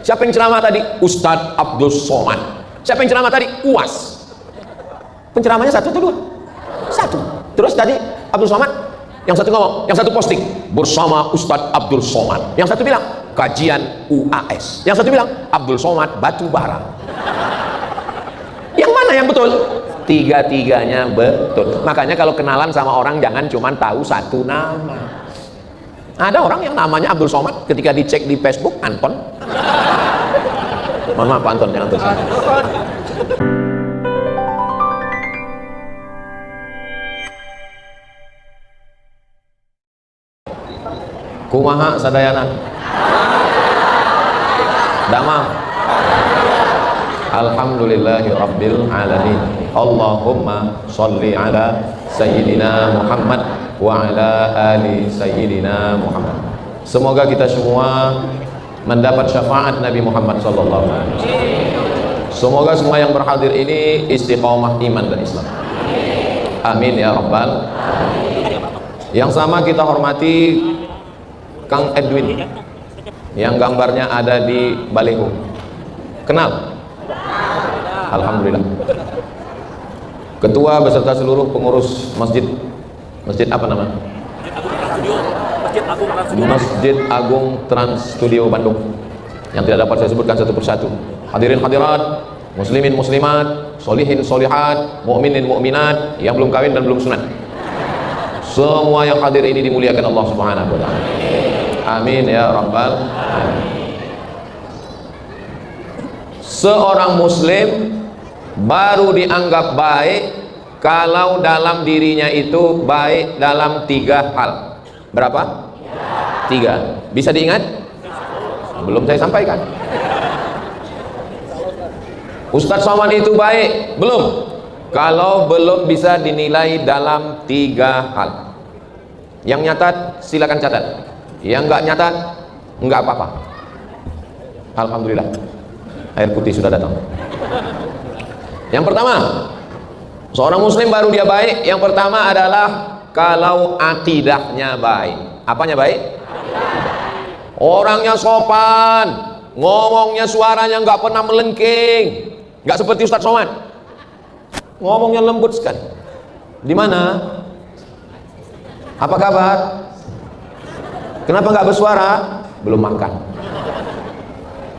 Siapa yang ceramah tadi? Ustadz Abdul Somad. Siapa yang ceramah tadi? UAS. Penceramahnya satu atau dua? Satu. Terus tadi Abdul Somad, yang satu ngomong, yang satu posting bersama Ustadz Abdul Somad, yang satu bilang kajian UAS, yang satu bilang Abdul Somad batu bara. Yang mana yang betul? Tiga-tiganya betul. Makanya kalau kenalan sama orang jangan cuma tahu satu nama. Ada orang yang namanya Abdul Somad, ketika dicek di Facebook Anton. Mohon maaf Pak Anton, jangan terus. Kumaha sadayana? Damang. Alhamdulillahi Rabbil Alamin. Allahumma sholli ala Sayyidina Muhammad wa ala ali Sayyidina Muhammad. Semoga kita semua mendapat syafaat Nabi Muhammad sallallahu alaihi wasallam. Semoga semua yang berhadir ini istiqomah iman dan Islam. Amin ya rabbal. Yang sama kita hormati Kang Edwin yang gambarnya ada di baliho. Kenal? Alhamdulillah. Ketua beserta seluruh pengurus masjid. Masjid apa nama? Masjid Agung Trans Studio Bandung. Yang tidak dapat saya sebutkan satu persatu. Hadirin hadirat, muslimin muslimat, solihin solihat, mu'minin mu'minat yang belum kawin dan belum sunat. Semua yang hadir ini dimuliakan Allah Subhanahu wa taala. Amin ya rabbal alamin. Seorang muslim baru dianggap baik kalau dalam dirinya itu baik dalam tiga hal. Berapa? Tiga. Bisa diingat? Belum saya sampaikan. Ustadz Somad itu baik? Belum. Kalau belum bisa dinilai dalam tiga hal. Yang nyatat silakan catat. Yang nggak nyatat nggak apa-apa. Alhamdulillah air putih sudah datang. Yang pertama, seorang muslim baru dia baik, yang pertama adalah kalau akidahnya baik. Apanya baik? Orangnya sopan, ngomongnya suaranya nggak pernah melengking, nggak seperti Ustadz Somad, ngomongnya lembut sekali. Di mana? Apa kabar? Kenapa nggak bersuara? Belum makan.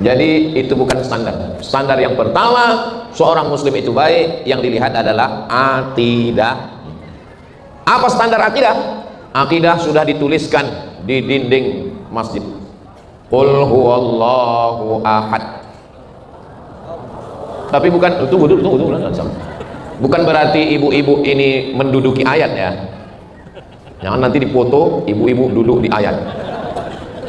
Jadi itu bukan standar. Standar yang pertama, seorang muslim itu baik, yang dilihat adalah akidah. Apa standar akidah? Akidah sudah dituliskan di dinding masjid. Qul huwallahu ahad. Tapi bukan, tunggu. Bukan berarti ibu-ibu ini menduduki ayat ya. Jangan nanti difoto ibu-ibu duduk di ayat.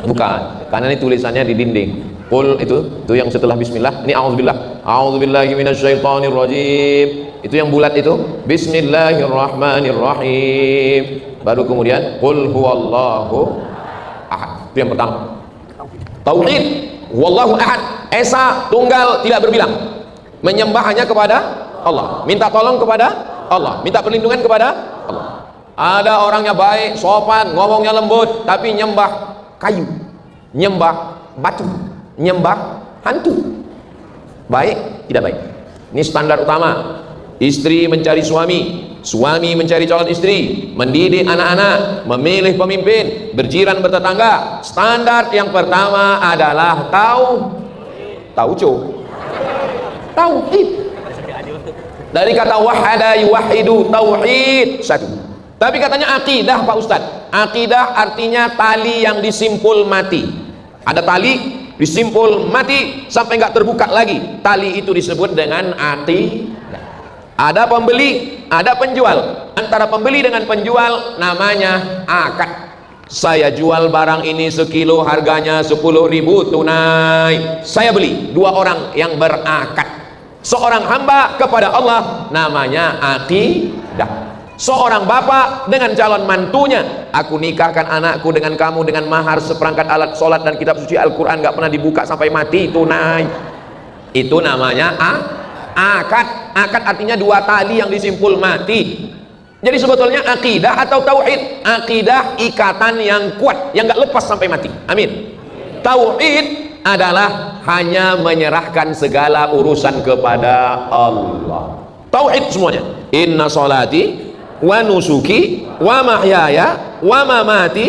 Bukan, karena ini tulisannya di dinding. Qul itu yang setelah bismillah. Ini auzubillah. A'udzubillahi minasyaitonirrajim. Itu yang bulat itu. Bismillahirrahmanirrahim. Baru kemudian qul huwallahu ahad. Itu yang pertama. Tauhid, wallahu ahad. Esa, tunggal, tidak berbilang. Menyembah hanya kepada Allah. Minta tolong kepada Allah. Minta perlindungan kepada Allah. Ada orangnya baik, sopan, ngomongnya lembut, tapi nyembah kayu, nyembah batu, nyembah hantu. Baik? Tidak baik. Ini standar utama. Istri mencari suami, suami mencari calon istri, mendidik anak-anak, memilih pemimpin, berjiran bertetangga. Standar yang pertama adalah tauhid. Dari kata wahada yuwahidu, tauhid, satu. Tapi katanya akidah Pak Ustadz. Akidah artinya tali yang disimpul mati. Ada tali disimpul mati sampai nggak terbuka lagi. Tali itu disebut dengan akidah. Ada pembeli, ada penjual. Antara pembeli dengan penjual namanya akad. Saya jual barang ini sekilo, harganya 10.000 tunai. Saya beli. Dua orang yang berakad. Seorang hamba kepada Allah namanya akidah. Seorang bapak dengan calon mantunya, aku nikahkan anakku dengan kamu dengan mahar seperangkat alat sholat dan kitab suci Al-Quran, gak pernah dibuka sampai mati, tunai. Itu namanya akad. Akad artinya dua tali yang disimpul mati. Jadi sebetulnya akidah atau tauhid? Akidah ikatan yang kuat, yang gak lepas sampai mati. Amin. Tauhid adalah hanya menyerahkan segala urusan kepada Allah. Tauhid semuanya. Inna sholati wa nusuki wa mahyaya wa mamati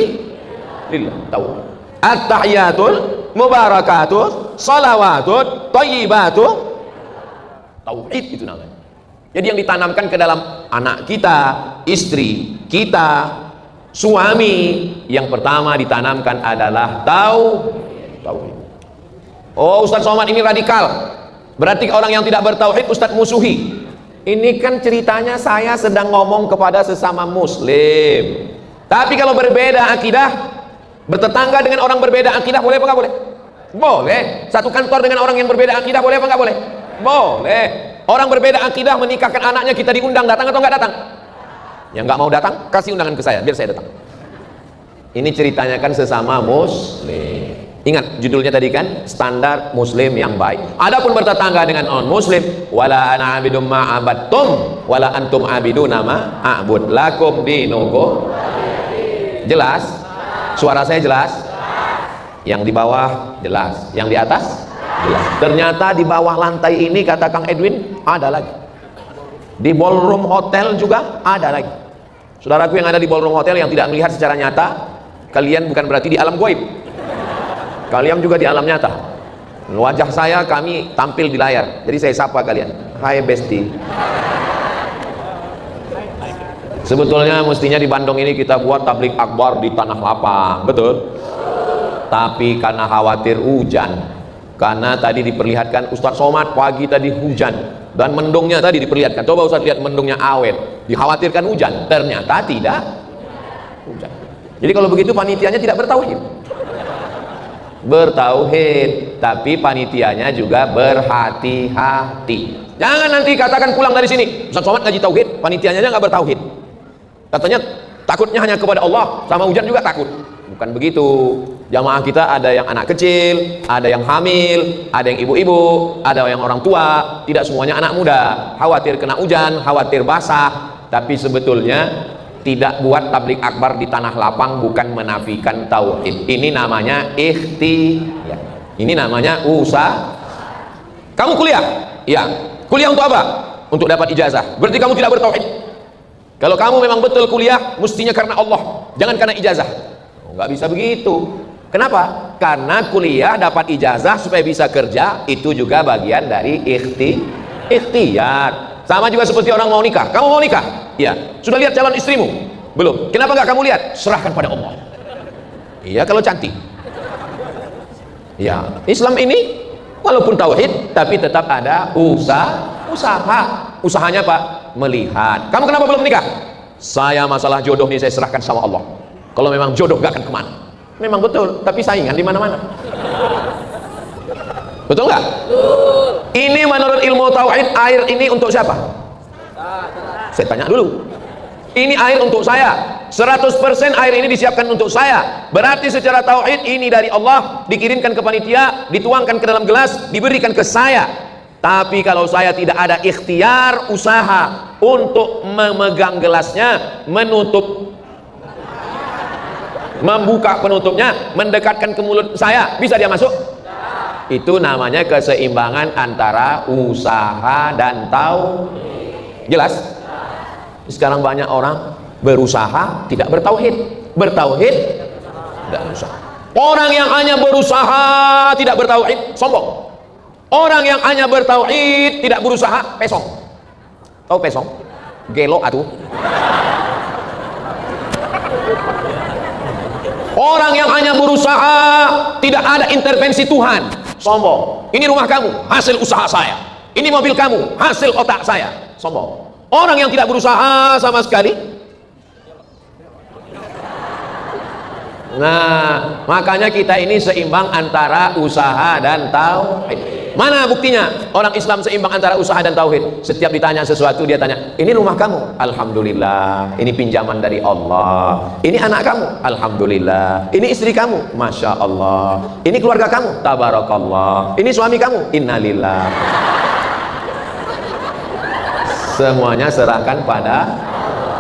lillah. Tauhid. At-tahiyatul mubarakatuh salawatut thayyibatut. Tauhid itu namanya. Jadi yang ditanamkan ke dalam anak kita, istri kita, suami, yang pertama ditanamkan adalah tauhid. Oh, Ustaz Somad ini radikal, berarti orang yang tidak bertauhid Ustaz musuhi. Ini kan ceritanya saya sedang ngomong kepada sesama muslim. Tapi kalau berbeda akidah, bertetangga dengan orang berbeda akidah, boleh apa nggak boleh? Boleh. Satu kantor dengan orang yang berbeda akidah, boleh apa nggak boleh? Boleh. Orang berbeda akidah menikahkan anaknya, kita diundang, datang atau nggak datang? Yang nggak mau datang, kasih undangan ke saya, biar saya datang. Ini ceritanya kan sesama muslim. Ingat judulnya tadi kan, standar muslim yang baik. Adapun bertetangga dengan non muslim, wala ana abidum ma abattum wala antum abiduna ma a'bud lakum dinukum. Jelas? Suara saya jelas? Yang di bawah jelas, yang di atas jelas. Ternyata di bawah lantai ini, kata Kang Edwin, ada lagi. Di ballroom hotel juga ada lagi. Saudaraku yang ada di ballroom hotel yang tidak melihat secara nyata, kalian bukan berarti di alam gaib, kalian juga di alam nyata. Wajah saya kami tampil di layar, jadi saya sapa kalian, hai besti. Sebetulnya mestinya di Bandung ini kita buat tablik akbar di tanah lapang, betul? Tapi karena khawatir hujan, karena tadi diperlihatkan Ustadz Somad pagi tadi hujan, dan mendungnya tadi diperlihatkan, coba Ustadz lihat mendungnya awet, dikhawatirkan hujan, ternyata tidak hujan. Jadi kalau begitu panitianya tidak bertauhid. Bertauhid, tapi panitianya juga berhati-hati. Jangan nanti katakan pulang dari sini, Ustadz Somad ngaji tauhid, panitianya aja nggak bertauhid. Katanya takutnya hanya kepada Allah, sama hujan juga takut. Bukan begitu. Jamaah kita ada yang anak kecil, ada yang hamil, ada yang ibu-ibu, ada yang orang tua, tidak semuanya anak muda. Khawatir kena hujan, khawatir basah, tapi sebetulnya tidak buat tablik akbar di tanah lapang bukan menafikan tauhid. Ini namanya ikhtiar. Ini namanya usaha. Kamu kuliah? Ya. Kuliah untuk apa? Untuk dapat ijazah. Berarti kamu tidak bertauhid. Kalau kamu memang betul kuliah, mestinya karena Allah, jangan karena ijazah. Nggak bisa begitu. Kenapa? Karena kuliah dapat ijazah supaya bisa kerja, itu juga bagian dari ikhtiar. Sama juga seperti orang mau nikah. Kamu mau nikah? Iya. Sudah lihat calon istrimu? Belum. Kenapa nggak kamu lihat? Serahkan pada Allah. Iya, kalau cantik. Ya, Islam ini walaupun tauhid, tapi tetap ada usaha. Usahanya Pak, melihat. Kamu kenapa belum menikah? Saya masalah jodoh nih, saya serahkan sama Allah. Kalau memang jodoh gak akan kemana. Memang betul, tapi saingan di mana-mana. Betul nggak? Ini menurut ilmu tauhid, air ini untuk siapa? Saya tanya dulu. Ini air untuk saya. 100% air ini disiapkan untuk saya. Berarti secara tauhid ini dari Allah, dikirimkan ke panitia, dituangkan ke dalam gelas, diberikan ke saya. Tapi kalau saya tidak ada ikhtiar, usaha untuk memegang gelasnya, menutup, membuka penutupnya, mendekatkan ke mulut saya, bisa dia masuk? Itu namanya keseimbangan antara usaha dan tauhid. Jelas? Sekarang banyak orang berusaha tidak bertauhid, bertauhid tidak berusaha. Orang yang hanya berusaha tidak bertauhid sombong. Orang yang hanya bertauhid tidak berusaha pesong. Tahu pesong? Gelo atuh. Orang yang hanya berusaha tidak ada intervensi Tuhan, sombong. Ini rumah kamu, hasil usaha saya. Ini mobil kamu, hasil otak saya, sombong. Orang yang tidak berusaha sama sekali. Nah, makanya kita ini seimbang antara usaha dan tauhid. Mana buktinya orang Islam seimbang antara usaha dan tauhid? Setiap ditanya sesuatu dia tanya, ini rumah kamu? Alhamdulillah. Ini pinjaman dari Allah. Ini anak kamu? Alhamdulillah. Ini istri kamu? Masya Allah. Ini keluarga kamu? Tabarakallah. Ini suami kamu? Innalillah. Semuanya serahkan pada.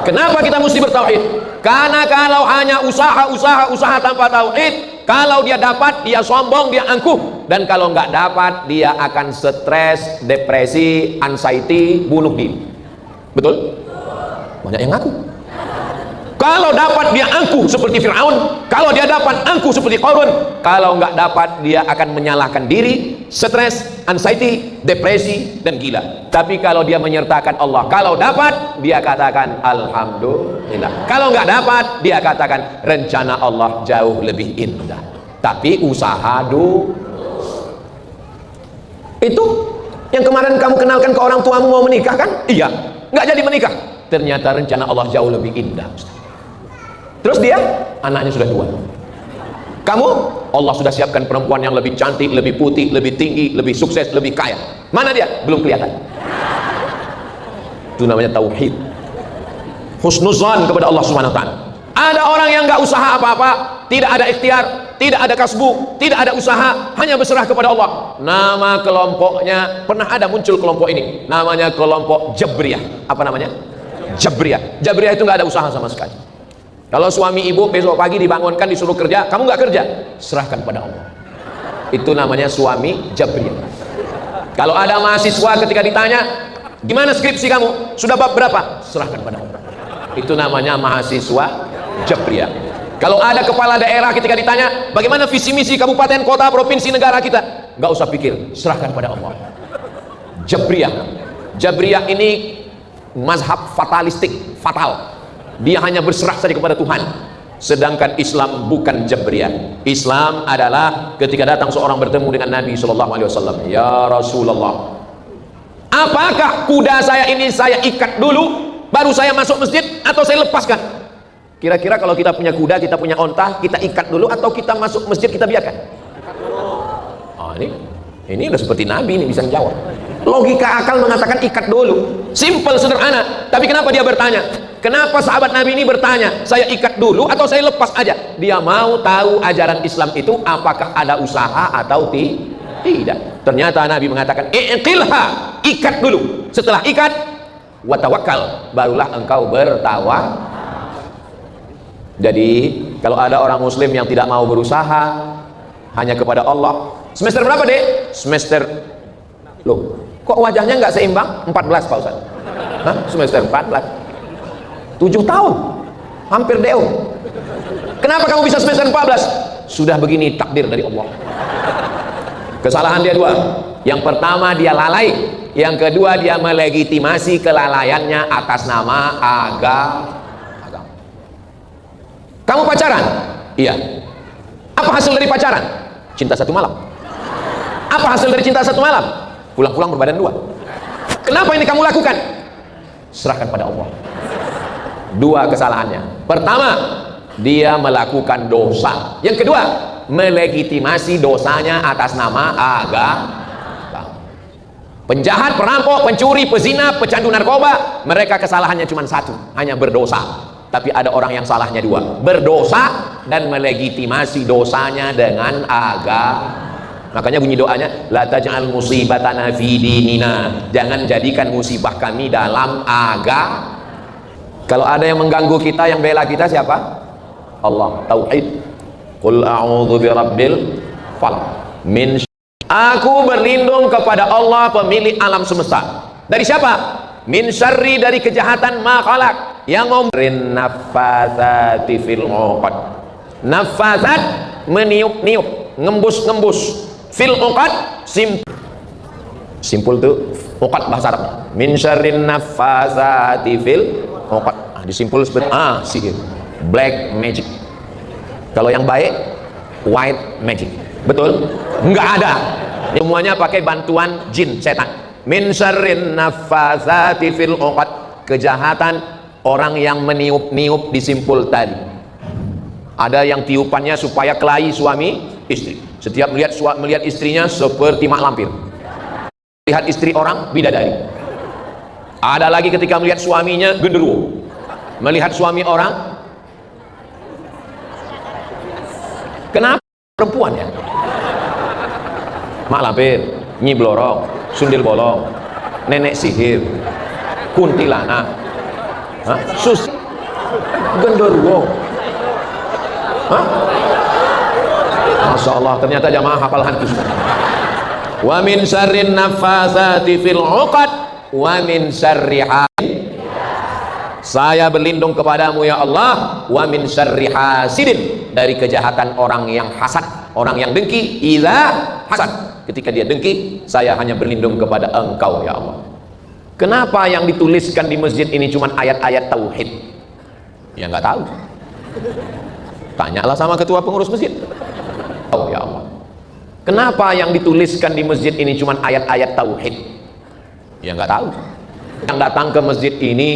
Kenapa kita mesti bertauhid? Karena kalau hanya usaha tanpa tauhid, kalau dia dapat, dia sombong, dia angkuh, Dan kalau nggak dapat, dia akan stres, depresi, anxiety, bunuh diri. Betul? Banyak yang ngaku. Kalau dapat dia angkuh seperti Fir'aun, kalau dia dapat angkuh seperti Qarun. Kalau nggak dapat, dia akan menyalahkan diri, stres, anxiety, depresi, dan gila. Tapi kalau dia menyertakan Allah, kalau dapat, dia katakan Alhamdulillah. Kalau nggak dapat, dia katakan rencana Allah jauh lebih indah. Tapi usaha dulu. Itu yang kemarin kamu kenalkan ke orang tuamu mau menikah kan? Iya, nggak jadi menikah. Ternyata rencana Allah jauh lebih indah, Ustaz. Terus dia, anaknya sudah tua. Kamu, Allah sudah siapkan perempuan yang lebih cantik, lebih putih, lebih tinggi, lebih sukses, lebih kaya. Mana dia? Belum kelihatan. Itu namanya tauhid. Husnuzan kepada Allah Subhanahu wa taala. Ada orang yang nggak usaha apa-apa, tidak ada ikhtiar, tidak ada kasbu, tidak ada usaha, hanya berserah kepada Allah. Nama kelompoknya, pernah ada muncul kelompok ini, namanya kelompok Jabriyah. Apa namanya? Jabriyah. Jabriyah itu nggak ada usaha sama sekali. Kalau suami ibu besok pagi dibangunkan disuruh kerja, kamu nggak kerja, serahkan pada Allah. Itu namanya suami Jabriyah. Kalau ada mahasiswa ketika ditanya, gimana skripsi kamu? Sudah bab berapa? Serahkan pada Allah. Itu namanya mahasiswa Jabriyah. Kalau ada kepala daerah ketika ditanya, bagaimana visi misi kabupaten, kota, provinsi, negara kita? Nggak usah pikir, serahkan pada Allah. Jabriyah. Jabriyah ini mazhab fatalistik, fatal. Dia hanya berserah saja kepada Tuhan. Sedangkan Islam bukan Jabriyah. Islam adalah ketika datang seorang bertemu dengan Nabi SAW, ya Rasulullah, apakah kuda saya ini saya ikat dulu baru saya masuk masjid atau saya lepaskan? Kira-kira kalau kita punya kuda, kita punya onta, kita ikat dulu atau kita masuk masjid kita biarkan? Oh, ini udah seperti Nabi, ini bisa menjawab. Logika akal mengatakan ikat dulu, simple, sederhana. Tapi kenapa dia bertanya? Kenapa sahabat Nabi ini bertanya, saya ikat dulu atau saya lepas aja? Dia mau tahu ajaran Islam itu apakah ada usaha atau tidak. Ternyata Nabi mengatakan, iqilha, ikat dulu. Setelah ikat, watawakkal, barulah engkau bertawakal. Jadi kalau ada orang muslim yang tidak mau berusaha hanya kepada Allah, semester berapa dek? Semester, loh kok wajahnya nggak seimbang? 14 Pak Ustaz. Hah? Semester 14, 7 tahun, hampir DO. Kenapa kamu bisa semester 14? Sudah begini takdir dari Allah. Kesalahan dia dua. Yang pertama dia lalai, yang kedua dia melegitimasi kelalaiannya atas nama agama. Kamu pacaran? Iya. Apa hasil dari pacaran? Cinta satu malam. Apa hasil dari cinta satu malam? Pulang-pulang berbadan dua. Kenapa ini kamu lakukan? Serahkan pada Allah. Dua kesalahannya. Pertama, dia melakukan dosa. Yang kedua, melegitimasi dosanya atas nama agama. Penjahat, perampok, pencuri, pezina, pecandu narkoba, mereka kesalahannya cuma satu, hanya berdosa. Tapi ada orang yang salahnya dua, berdosa dan melegitimasi dosanya dengan agama. Makanya bunyi doanya, la taj'al musibatana fi dinina, jangan jadikan musibah kami dalam agama. Kalau ada yang mengganggu kita, yang bela kita siapa? Allah. Tauhid. Qul a'udzu birabbil falaq min, aku berlindung kepada Allah pemilik alam semesta. Dari siapa? Min syarri, dari kejahatan ma khalaq, yang memberi nafasati fil uqad. Nafasat, meniup-niup, ngembus-ngembus, fil uqad, simpul tuh uqad bahasa Arab. Min syarrin nafasati fil uqad. Disimpul seperti sihir, black magic. Kalau yang baik, white magic. Betul? Enggak ada. Semuanya pakai bantuan jin, setan. Min syarrin nafasati fil uqad, kejahatan orang yang meniup-niup disimpul tadi. Ada yang tiupannya supaya kelahi suami istri. Setiap melihat istrinya seperti mak lampir. Lihat istri orang bidadari. Ada lagi ketika melihat suaminya genderuwo. Melihat suami orang, kenapa perempuan ya? Mak lampir, nyi blorong, sundil bolong, nenek sihir, kuntilanak, sus, genderuwo. Masya Allah, ternyata jamaah hafal hadis. wa min syarrin naffatsati fil 'uqad, wa min syarri hasidin. Saya berlindung kepadamu ya Allah, wa min syarri hasidin, dari kejahatan orang yang hasad, orang yang dengki. Idza hasad, ketika dia dengki, saya hanya berlindung kepada Engkau ya Allah. Kenapa yang dituliskan di masjid ini cuma ayat-ayat tauhid? Ya nggak tahu. Tanyalah sama ketua pengurus masjid. Oh ya Allah. Kenapa yang dituliskan di masjid ini cuma ayat-ayat tauhid? Ya nggak tahu. Yang datang ke masjid ini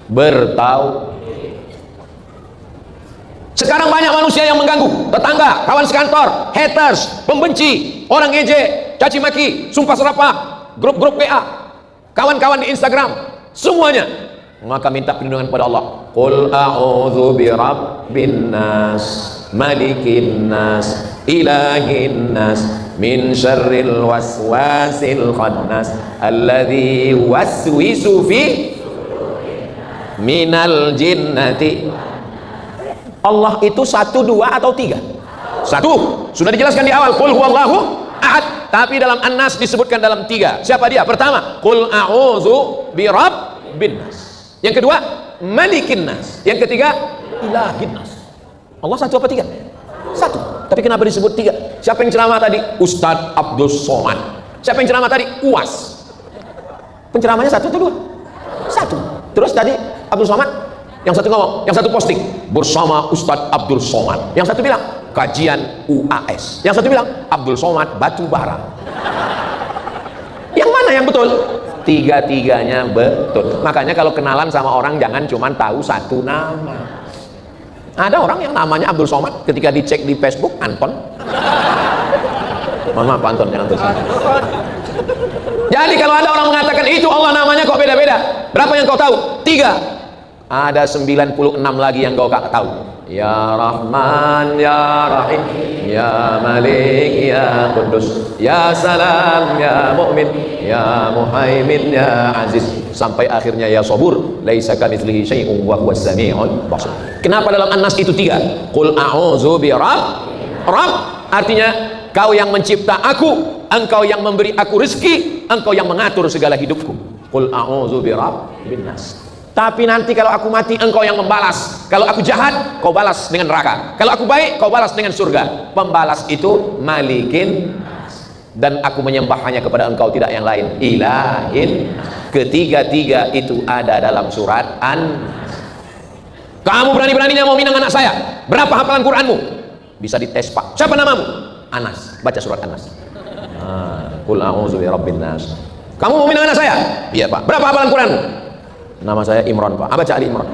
bertauhid. Sekarang banyak manusia yang mengganggu tetangga, kawan sekantor, haters, pembenci, orang ngejek, caci maki, sumpah serapah, grup-grup WA, kawan-kawan di Instagram, semuanya. Maka minta perlindungan kepada Allah. Qul a'udzu birabbin nas, malikin nas, ilahin nas, min syarril waswasil khannas, alladzi waswisu fi minal jinnati. Allah itu satu, dua, atau tiga? Satu. Sudah dijelaskan di awal. Qul huwallahu ahad. Tapi dalam An-Nas disebutkan dalam tiga. Siapa dia? Pertama, Qul a'udzu birabbin nas. Yang kedua, malikin nas. Yang ketiga, ilahin nas. Allah satu apa tiga? Satu. Tapi kenapa disebut tiga? Siapa yang ceramah tadi? Ustadz Abdul Somad. Siapa yang ceramah tadi? UAS. Penceramahnya satu atau dua? Satu. Terus tadi Abdul Somad, yang satu ngomong, yang satu posting bersama Ustadz Abdul Somad, yang satu bilang kajian UAS, yang satu bilang Abdul Somad batu bara. Yang mana yang betul? Tiga-tiganya betul. Makanya kalau kenalan sama orang jangan cuma tahu satu nama. Ada orang yang namanya Abdul Somad, ketika dicek di Facebook Anton. Mohon maaf Anton, jangan terus. Jadi kalau ada orang mengatakan itu Allah namanya kok beda-beda, berapa yang kau tahu? Tiga. Ada 96 lagi yang kau gak tahu. Ya Rahman, Ya Rahim, Ya Malik, Ya Kudus, Ya Salam, Ya Mu'min, Ya Muhaimin, Ya Aziz, sampai akhirnya Ya Sabur, laisa kamitslihi syai'un wa huwas samiul basir. Kenapa dalam An-Nas itu tiga? Qul a'udzu Rabb, artinya kau yang mencipta aku, engkau yang memberi aku rezeki, engkau yang mengatur segala hidupku. Qul a'udzu birabbin nas. Tapi nanti kalau aku mati, engkau yang membalas. Kalau aku jahat, kau balas dengan neraka. Kalau aku baik, kau balas dengan surga. Pembalas itu malikin, dan aku menyembah hanya kepada engkau, tidak yang lain. Ilahin. Ketiga-tiga itu ada dalam surat An-Nas. Kamu berani-beraninya mau minang anak saya? Berapa hafalan Quranmu? Bisa dites Pak. Siapa namamu? Anas. Baca surat Anas. Qul a'udzu birabbin nas. Kamu mau minang anak saya? Iya Pak. Berapa hafalan Quranmu? Nama saya Imran Pak. Baca Ali Imran.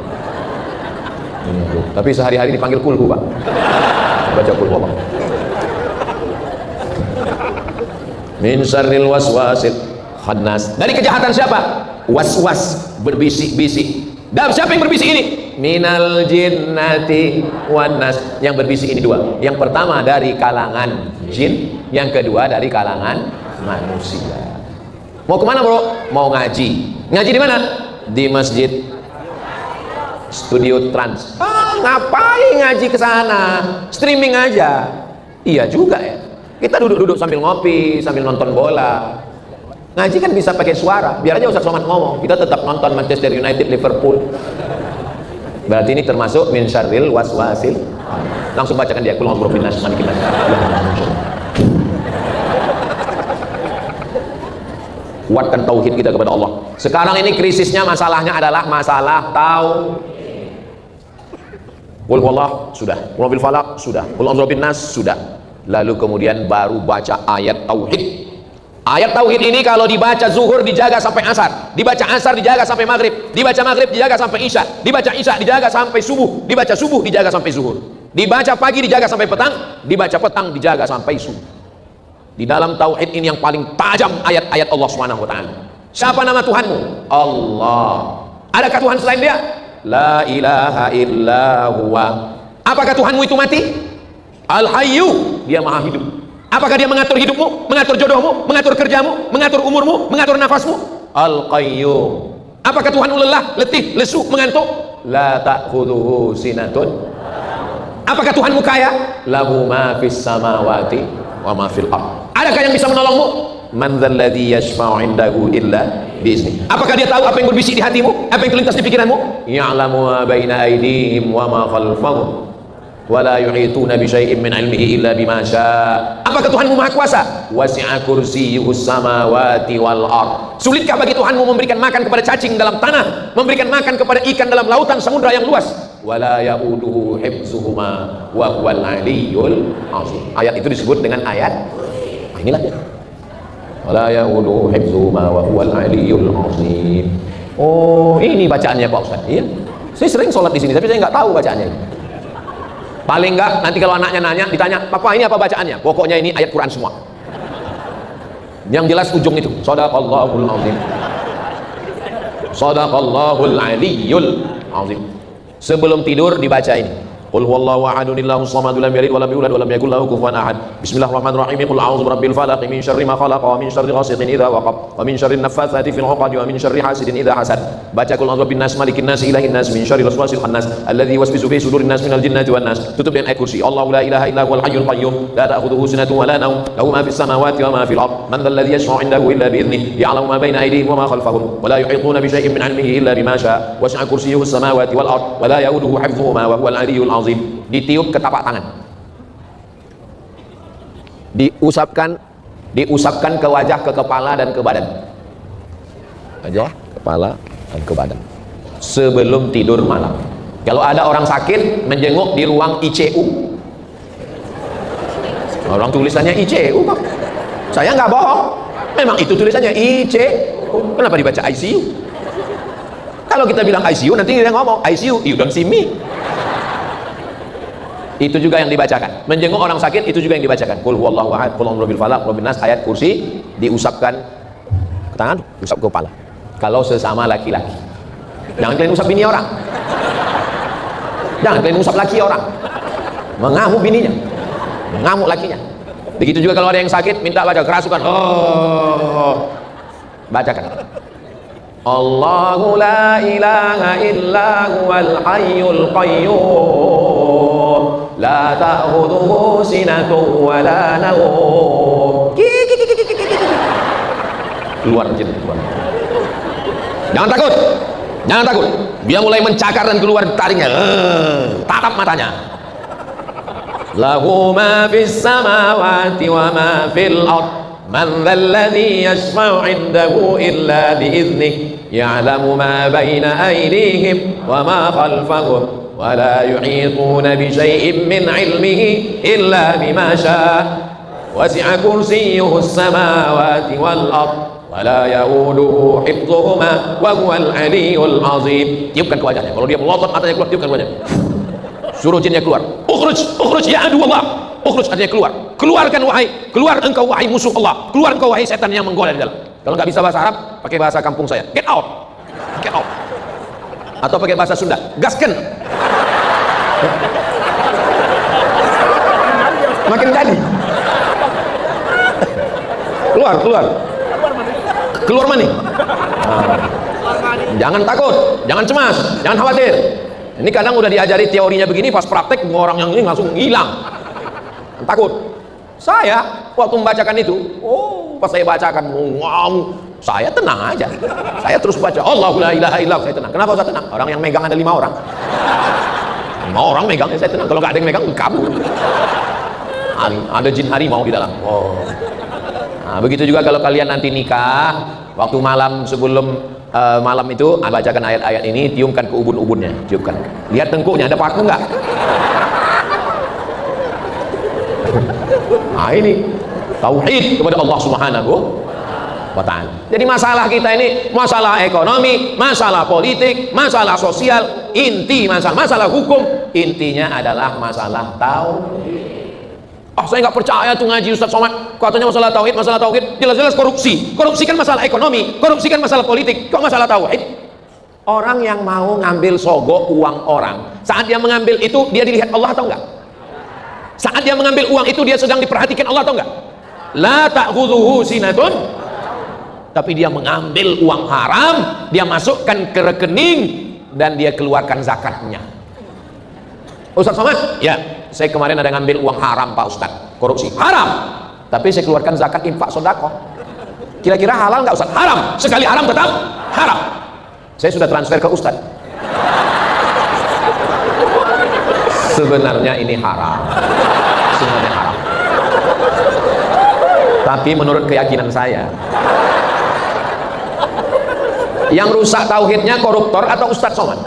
Tapi sehari-hari dipanggil kulhu Pak. Baca kulhu Allah. Min syarril waswasil khannas. Dari kejahatan siapa? Was-was, berbisik-bisik. Dan siapa yang berbisik ini? Minal jinnati wan nas. Yang berbisik ini dua. Yang pertama dari kalangan jin, yang kedua dari kalangan manusia. Mau kemana bro? Mau ngaji. Ngaji di mana? Di masjid Studio Trans. Ngapain ngaji ke sana? Streaming aja. Iya juga ya. Kita duduk-duduk sambil ngopi, sambil nonton bola. Ngaji kan bisa pakai suara. Biar aja Ustaz Somad ngomong. Kita tetap nonton Manchester United Liverpool. Berarti ini termasuk min syarril waswasil. Langsung bacakan dia. Qul a'udzu birabbin nas, malikin nas. Kuatkan tauhid kita kepada Allah. Sekarang ini krisisnya, masalahnya adalah masalah tauhid. Qul huwallah sudah, qul bil falaq sudah, qul a'udzu birabbin nas sudah. Lalu kemudian baru baca ayat tauhid. Ayat tauhid ini kalau dibaca zuhur dijaga sampai asar, dibaca asar dijaga sampai maghrib, dibaca maghrib dijaga sampai isya, dibaca isya dijaga sampai subuh, dibaca subuh dijaga sampai zuhur, dibaca pagi dijaga sampai petang, dibaca petang dijaga sampai subuh. Di dalam tauhid ini yang paling tajam ayat-ayat Allah Subhanahu wa taala. Siapa nama Tuhanmu? Allah. Adakah Tuhan selain Dia? La ilaha illa huwa. Apakah Tuhanmu itu mati? Al-Hayyu, Dia Maha hidup. Apakah Dia mengatur hidupmu, mengatur jodohmu, mengatur kerjamu, mengatur umurmu, mengatur nafasmu? Al-Qayyum. Apakah Tuhanmu lelah, letih, lesu, mengantuk? La ta'khudhuhu sinatun. Apakah Tuhanmu kaya? Lahu ma fis samawati wa ma fil ardh. Adakah yang bisa menolongmu? Man dzalladzi yashfa'u 'indahu illa bi'izni. Apakah dia tahu apa yang berbisik di hatimu, apa yang terlintas di pikiranmu? Ya'lamu ma baina aydihim wa ma khalfahum wa la yuhituna bi syai'in min 'ilmihi illa bima syaa. Apakah Tuhanmu Maha Kuasa? Wasi'a kursiyyuhus samawati wal ard. Sulitkah bagi Tuhanmu memberikan makan kepada cacing dalam tanah, memberikan makan kepada ikan dalam lautan samudra yang luas? Wala ya'uduhu hifzuhuma wa huwal 'aliyyul 'azim. Ayat itu disebut dengan ayat inilah dia. Wala ya'uduhu hifzuhuma wa huwal 'aliyyul 'azim. Oh, ini bacaannya Pak Ustaz. Iya. Saya sering sholat di sini tapi saya nggak tahu bacaannya ini. Paling enggak nanti kalau anaknya nanya, ditanya, "Papa, ini apa bacaannya?" Pokoknya ini ayat Quran semua. Yang jelas ujung itu, Shadaqallahul azim. Shadaqallahul aliyyul azim. Sebelum tidur dibaca ini. Qul huwallahu ahadun Allahus samad lam yalid wa lam yulad wa lam yakul lahu kufuwan ahad. Bismillahirrahmanirrahim. Qul a'udzu birabbil falaq min syarri ma khalaq wa min syarri ghasiqin idza waqab wa min syarri naffatsati fil 'uqad wa min syarri hasidin idza hasad. Baca qul a'udzu birabbin nas malikin nas ilahin nas min syarril waswasil khannas alladzi yuwaswisu fi sudurin nas minal jinnati wan nas. Tutup dengan ayat kursi. Allahu la ilaha illa huwal hayyul qayyum la ta'khudhuhu sinatun wa la nawm lahu ma fis samawati wa ma fil ard. Man dzalladzi yashfa'u 'indahu illa bi idhnihi ya'lamu ma baina aydihim wa ma khalfahum wa la yuhituna bi syai'in min 'ilmihi illa bima syaa. Wasi'a kursiyyuhus samawati wal ard wa la ya'uduhu hifdhuhuma wa huwal 'aliyyul 'azim. Ditiup ke tapak tangan, diusapkan ke wajah, ke kepala dan ke badan. Wajah, kepala dan ke badan sebelum tidur malam. Kalau ada orang sakit menjenguk di ruang ICU, orang tulisannya ICU Pak, saya nggak bohong, memang itu tulisannya ICU. Kenapa dibaca ICU? Kalau kita bilang ICU nanti dia ngomong ICU, you don't see me. Itu juga yang dibacakan. Menjenguk orang sakit itu juga yang dibacakan. Qul huwallahu ahad, qul a'udzu birabbil falaq, rabbin nas, ayat kursi diusapkan ke tangan, usap ke kepala. Kalau sesama laki-laki. Jangan kalian usap bini orang. Jangan kalian usap laki orang. Mengamuk bininya. Mengamuk lakinya. Begitu juga kalau ada yang sakit minta baca kerasukan. Oh. Bacakan. Allahu la ilaha illa huwal hayyul qayyum la ta'khudhuhu sinatun wa la nawm. Keluar jin, keluar. Jangan takut. Jangan takut. Dia mulai mencakar dan keluar, tariknya. Tatap matanya. Lahu ma fis samawati wa ma fil ard. Man dzalladzi yashfa'u 'indahu illa bi'idhnihi ya'lamu ma baina aydihim wa ma khalfahum wa la yuhituna bi syai'in min 'ilmihi illa bima syaa. Wasi'a kursiyyuhus samawati wal ard wa la ya'uduhu hifdhuhuma wa huwal 'aliyyul 'azim. Tiupkan ke wajahnya. Kalau dia melotot matanya keluar, tiupkan ke wajahnya. Suruh jinnya keluar. Ukhruj ya adu Allah. Ukhruj, artinya keluar. Keluarkan keluar engkau wahai musuh Allah. Keluar engkau wahai setan yang menggoda di dalam. Kalau nggak bisa bahasa Arab, pakai bahasa kampung saya. Get out. Get out. Atau pakai bahasa Sunda. Gasken. Makin jadi. Keluar. Keluar mana? Jangan takut, jangan cemas, jangan khawatir. Ini kadang udah diajari teorinya begini, pas praktek orang yang ini langsung hilang. Takut. Saya waktu membacakan itu, pas saya bacakan, saya tenang aja. Saya terus baca, Allahu la ilaha illallah, saya tenang. Kenapa saya tenang? Orang yang megang ada 5 orang. 5 orang megang, saya tenang. Kalau nggak ada yang megang, kabur. Ada jin harimau di dalam. Nah, begitu juga kalau kalian nanti nikah, waktu malam sebelum malam itu bacakan ayat-ayat ini, tiumkan ke ubun-ubunnya, tiupkan. Lihat tengkuknya ada paku nggak? Nah ini tauhid kepada Allah Subhanahu wa ta'ala. Jadi masalah kita ini masalah ekonomi, masalah politik, masalah sosial, inti masalah hukum, intinya adalah masalah tauhid. Saya nggak percaya tuh ngaji Ustaz Somad, katanya masalah tauhid, jelas-jelas korupsi kan masalah ekonomi, korupsi kan masalah politik, kok masalah tauhid? Orang yang mau ngambil sogok uang orang, saat dia mengambil itu dia dilihat Allah atau enggak? Saat dia mengambil uang itu dia sedang diperhatikan Allah atau enggak? La ta'khudhuhu sinatun. Tapi dia mengambil uang haram, dia masukkan ke rekening dan dia keluarkan zakatnya. Ustaz Somad, ya, saya kemarin ada ngambil uang haram Pak Ustaz, korupsi, haram. Tapi saya keluarkan zakat infak sedekah. Kira-kira halal nggak Ustaz? Haram. Sekali haram tetap haram. Saya sudah transfer ke Ustaz. Sebenarnya ini haram. Sebenarnya haram. Tapi menurut keyakinan saya, yang rusak tauhidnya koruptor atau Ustadz Somad?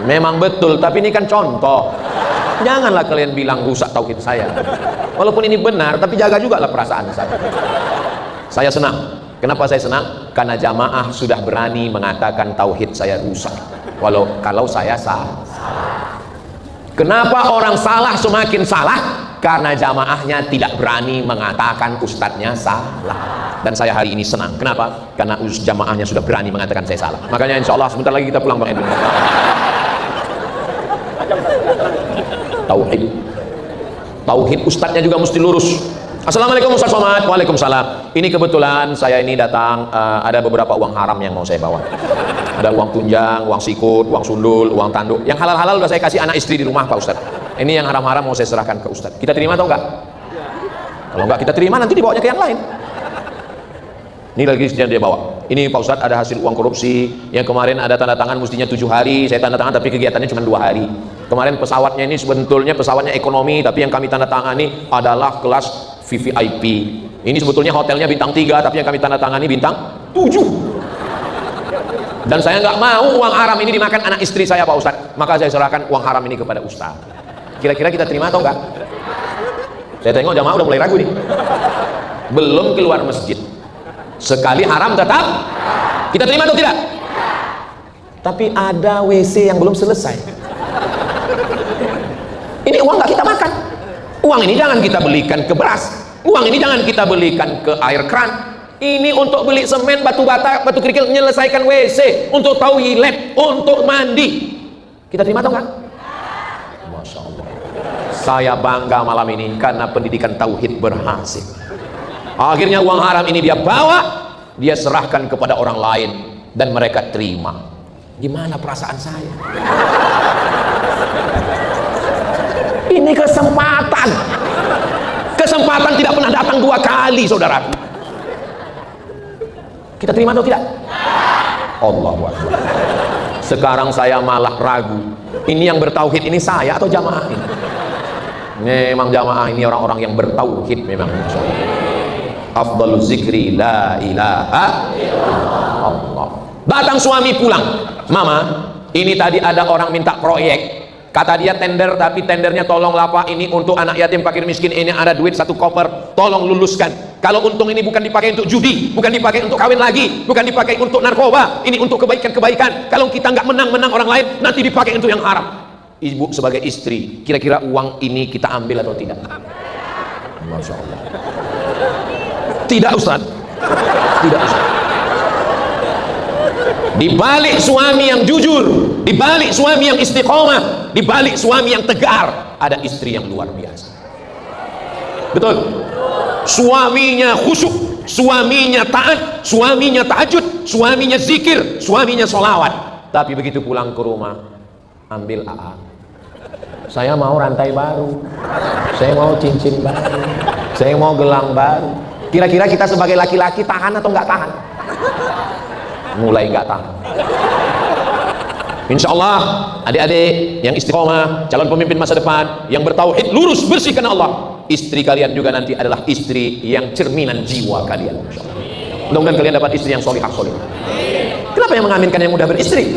Memang betul, tapi ini kan contoh. Janganlah kalian bilang rusak tauhid saya. Walaupun ini benar, tapi jaga juga lah perasaan saya. Saya senang. Kenapa saya senang? Karena jamaah sudah berani mengatakan tauhid saya rusak. Kalau saya salah. Kenapa orang salah semakin salah? Karena jamaahnya tidak berani mengatakan ustadznya salah. Dan saya hari ini senang. Kenapa? Karena jamaahnya sudah berani mengatakan saya salah. Makanya insya Allah sebentar lagi kita pulang Bang Edwin. Tauhid ustadznya juga mesti lurus. Assalamualaikum Ustaz Somad. Waalaikumsalam. Ini kebetulan saya ini datang, ada beberapa uang haram yang mau saya bawa. Ada uang tunjang, uang sikut, uang sundul, uang tanduk. Yang halal-halal udah saya kasih anak istri di rumah Pak Ustaz. Ini yang haram-haram mau saya serahkan ke Ustaz. Kita terima atau enggak? Kalau enggak kita terima, nanti dibawanya ke yang lain. Ini lagi yang dia bawa. Ini Pak Ustaz ada hasil uang korupsi. Yang kemarin ada tanda tangan mestinya 7 hari. Saya tanda tangan tapi kegiatannya cuma 2 hari. Kemarin pesawatnya ini sebetulnya pesawatnya ekonomi, tapi yang kami tanda tangani adalah kelas VVIP. Ini sebetulnya hotelnya bintang 3, tapi yang kami tanda tangani bintang 7. Dan saya nggak mau uang haram ini dimakan anak istri saya Pak Ustadz. Maka saya serahkan uang haram ini kepada Ustadz. Kira-kira kita terima atau enggak? Saya tengok jamaah udah mulai ragu nih. Belum keluar masjid. Sekali haram tetap kita terima atau tidak? Tapi ada WC yang belum selesai. Ini uang nggak kita makan. Uang ini jangan kita belikan ke beras. Uang ini jangan kita belikan ke air keran. Ini untuk beli semen, batu bata, batu kerikil, menyelesaikan WC, untuk toilet, untuk mandi. Kita terima atau enggak? Masya Allah. Saya bangga malam ini karena pendidikan tauhid berhasil. Akhirnya uang haram ini dia bawa, dia serahkan kepada orang lain dan mereka terima. Gimana perasaan saya? Ini kesempatan. Kesempatan tidak pernah datang 2 kali, saudara. Kita terima atau tidak? Allahu Akbar. Sekarang saya malah ragu. Ini yang bertauhid ini saya atau jamaah ini? Memang jamaah ini orang-orang yang bertauhid memang. Afdalu zikri la ilaha illallah. Datang suami pulang. Mama, ini tadi ada orang minta proyek. Kata dia tender, tapi tendernya tolonglah Pak, ini untuk anak yatim fakir miskin, ini ada duit 1 koper, tolong luluskan. Kalau untung ini bukan dipakai untuk judi, bukan dipakai untuk kawin lagi, bukan dipakai untuk narkoba, ini untuk kebaikan-kebaikan. Kalau kita nggak menang-menang orang lain, nanti dipakai untuk yang haram. Ibu sebagai istri, kira-kira uang ini kita ambil atau tidak? Masya Allah. Tidak Ustaz. Tidak Ustaz. Di balik suami yang jujur, di balik suami yang istiqomah, di balik suami yang tegar, ada istri yang luar biasa. Betul. Suaminya khusyuk, suaminya taat, suaminya tahajud, suaminya zikir, suaminya sholawat. Tapi begitu pulang ke rumah, ambil AA. Saya mau rantai baru, saya mau cincin baru, saya mau gelang baru. Kira-kira kita sebagai laki-laki tahan atau nggak tahan? Mulai nggak tahan. Insya Allah adik-adik yang istiqomah, calon pemimpin masa depan, yang bertauhid, lurus, bersih karena Allah, istri kalian juga nanti adalah istri yang cerminan jiwa kalian. Mudah-mudahan kalian dapat istri yang solihah solihah. Kenapa yang mengaminkan yang mudah beristri?